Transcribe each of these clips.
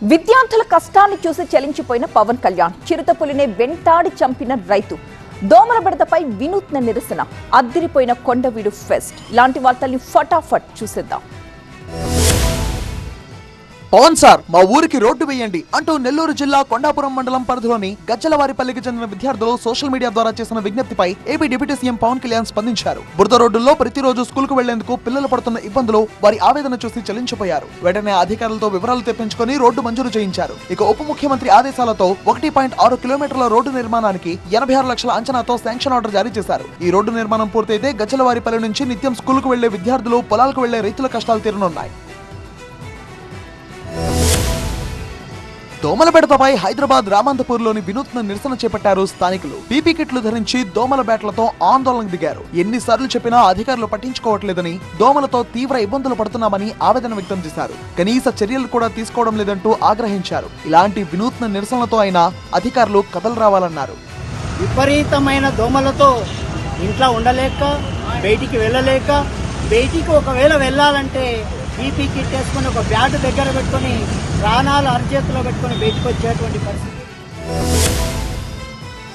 విద్యార్థుల కష్టాన్ని చూసి చలించిపోయిన పవన్ కళ్యాణ్ చిరుతపులినే వెంటాడి చంపిన రైతు దోమల బెడదపై వినూత్న నిరసన అద్దిరిపోయిన కొండవీడు ఫెస్ట్ లాంటి వార్తల్ని ఫటాఫట్ చూసేద్దాం. పవన్ సార్ మా ఊరికి రోడ్డు వేయండి అంటూ నెల్లూరు జిల్లా కొండాపురం మండలం పరిధిలోని గజ్జలవారిపల్లికి చెందిన విద్యార్థులు సోషల్ మీడియా ద్వారా చేసిన విజ్ఞప్తిపై AP deputy CM Pawan Kalyan స్పందించారు. బురద రోడ్డుల్లో ప్రతిరోజు స్కూల్ కు వెళ్లేందుకు పిల్లలు పడుతున్న ఇబ్బందులు వారి ఆవేదన చూసి చలించిపోయారు. వెంటనే అధికారులతో వివరాలు తెప్పించుకుని రోడ్డు మంజూరు చేయించారు. ఇక ఉప ముఖ్యమంత్రి ఆదేశాలతో 1.6 కిలోమీటర్ల రోడ్డు నిర్మాణానికి 86 లక్షల అంచనాతో శాంక్షన్ ఆర్డర్ జారీ చేశారు. ఈ రోడ్డు నిర్మాణం పూర్తయితే గజ్జలవారిపల్లి నుంచి నిత్యం స్కూల్ కు వెళ్లే విద్యార్థులు పొలాలకు వెళ్లే రైతుల కష్టాలు తీరనున్నాయి. దోమల బెడతపై హైదరాబాద్ రామంతపూర్లోని వినూత్న నిరసన చేపట్టారు స్థానికులు. పీపీ కిట్లు ధరించి దోమల బ్యాట్లతో ఆందోళనకు దిగారు. ఎన్నిసార్లు చెప్పినా అధికారులు పట్టించుకోవట్లేదని, దోమలతో తీవ్ర ఇబ్బందులు పడుతున్నామని ఆవేదన వ్యక్తం చేశారు. కనీస చర్యలు కూడా తీసుకోవడం లేదంటూ ఆగ్రహించారు. ఇలాంటి వినూత్న నిరసనలతో అయినా అధికారులు కథలు రావాలన్నారు. విపరీతమైన దోమలతో ఇంట్లో ఉండలేక, బయటికి వెళ్ళలేక, బయటికి ఒకవేళ వెళ్ళాలంటే పీపీ కిట్ వేసుకొని ఒక బ్యాట్ దగ్గర పెట్టుకొని ప్రాణాలు అరచేతిలో పెట్టుకొని బయటకు వచ్చేటువంటి పరిస్థితి.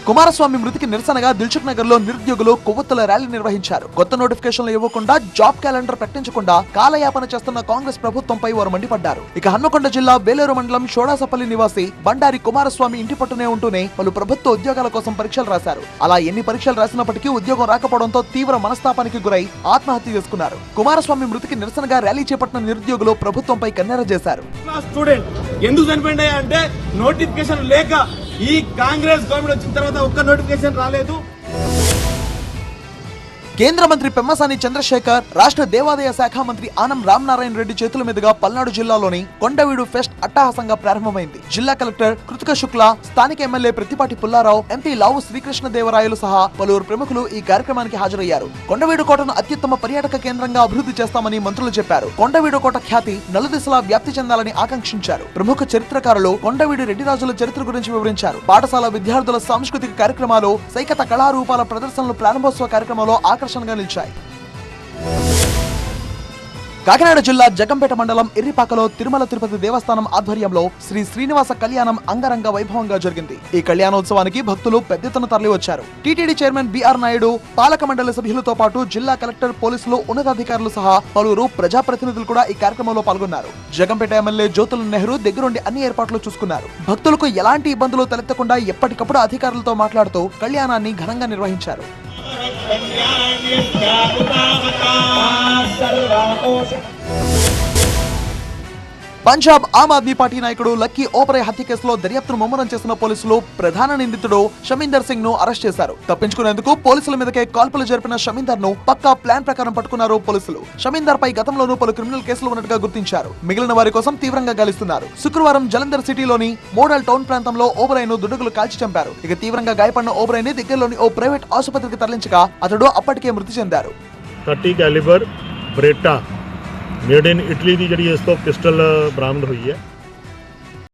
కుమారస్వామి మృతికి నిరసనగా దిల్సుఖ్ నగర్ లో నిరుద్యోగులు కొవ్వొత్తుల ర్యాలీ నిర్వహించారు. కొత్త నోటిఫికేషన్లు ఇవ్వకుండా, జాబ్ క్యాలెండర్ ప్రకటించకుండా కాలయాపన చేస్తున్న కాంగ్రెస్ ప్రభుత్వంపై వారు మండిపడ్డారు. ఇక హన్మకొండ జిల్లా వేలేరు మండలం షోడాసపల్లి నివాసి బండారి కుమారస్వామి ఇంటి పట్టునే ఉంటూనే పలు ప్రభుత్వ ఉద్యోగాల కోసం పరీక్షలు రాశారు. అలా ఎన్ని పరీక్షలు రాసినప్పటికీ ఉద్యోగం రాకపోవడంతో తీవ్ర మనస్తాపానికి గురై ఆత్మహత్య చేసుకున్నారు. కుమారస్వామి మృతికి నిరసనగా ర్యాలీ చేపట్టిన నిరుద్యోగులు ప్రభుత్వంపై కన్నెర చేశారు. ఎందుకు చనిపోయింది అంటే నోటిఫికేషన్ లేక. ఈ కాంగ్రెస్ గవర్నమెంట్ వచ్చిన తర్వాత ఒక్క నోటిఫికేషన్ రాలేదు. కేంద్ర మంత్రి పెమ్మసాని చంద్రశేఖర్, రాష్ట్ర దేవాదాయ శాఖ మంత్రి ఆనం రామనారాయణ రెడ్డి చేతుల మీదుగా పల్నాడు జిల్లాలోని కొండవీడు ఫెస్ట్ అట్టహాసంగా ప్రారంభమైంది. జిల్లా కలెక్టర్ కృతిక శుక్లా, స్థానిక ఎమ్మెల్యే ప్రతిపాటి పుల్లారావు, ఎంపీ లావు శ్రీకృష్ణదేవరాయలు సహా పలువురు ప్రముఖులు ఈ కార్యక్రమానికి హాజరయ్యారు. కొండవీడు కోటను అత్యుత్తమ పర్యాటక కేంద్రంగా అభివృద్ధి చేస్తామని మంత్రులు చెప్పారు. కొండవీడు కోట ఖ్యాతి నలుదిశలా వ్యాప్తి చెందాలని ఆకాంక్షించారు. ప్రముఖ చరిత్రకారులు కొండవీడు రెడ్డి రాజుల చరిత్ర గురించి వివరించారు. పాఠశాల విద్యార్థుల సాంస్కృతిక కార్యక్రమాలు, సైకత కళారూపాల ప్రదర్శనలు ప్రారంభోత్సవ కార్యక్రమంలో ఆకర్షణగా నిలిచాయి. కాకినాడ జిల్లా జగంపేట మండలం ఇర్రిపాకలో తిరుమల తిరుపతి దేవస్థానం ఆధ్వర్యంలో శ్రీ శ్రీనివాస కళ్యాణం అంగరంగ వైభవంగా జరిగింది. ఈ కళ్యాణోత్సవానికి భక్తులు పెద్ద ఎత్తున తరలివచ్చారు. టీటీడీ చైర్మన్ బిఆర్ నాయుడు, పాలక మండలి సభ్యులతో పాటు జిల్లా కలెక్టర్, పోలీసులు, ఉన్నతాధికారులు సహా పలువురు ప్రజాప్రతినిధులు కూడా ఈ కార్యక్రమంలో పాల్గొన్నారు. జగంపేట ఎమ్మెల్యే జ్యోతుల నెహ్రూ దగ్గరుండి అన్ని ఏర్పాట్లు చూసుకున్నారు. భక్తులకు ఎలాంటి ఇబ్బందులు తలెత్తకుండా ఎప్పటికప్పుడు అధికారులతో మాట్లాడుతూ కళ్యాణాన్ని ఘనంగా నిర్వహించారు. పంజాబ్ ఆమ్ ఆద్మీ పార్టీ నాయకుడు లక్కీ ఓపరే హత్య కేసులో దర్యాప్తును ముమ్మరం చేసిన పోలీసులు ప్రధాన నిందితుడు షమీందర్ సింగ్ ను అరెస్ట్ చేశారు. తప్పించుకునేందుకు పోలీసుల మీదకే కాల్పులు జరిపిన షమీందర్ ను పక్కా ప్లాన్ ప్రకారం పట్టుకున్నారు పోలీసులు. షమీందర్ పై గతంలోనూ పలు క్రిమినల్ కేసులు ఉన్నట్టుగా గుర్తించారు. మిగిలిన వారి కోసం తీవ్రంగా గాలిస్తున్నారు. శుక్రవారం జలంధర్ సిటీలోని మోడల్ టౌన్ ప్రాంతంలో ఓబరైను దుండగులు కాల్చి చంపారు. ఇక తీవ్రంగా గాయపడిన ఓబరైని దగ్గరలోని ఓ ప్రైవేట్ ఆసుపత్రికి తరలించగా అతడు అప్పటికే మృతి చెందారు. 30 calibre Beretta made in Italy की जी इस पिस्टल बरामद हुई है।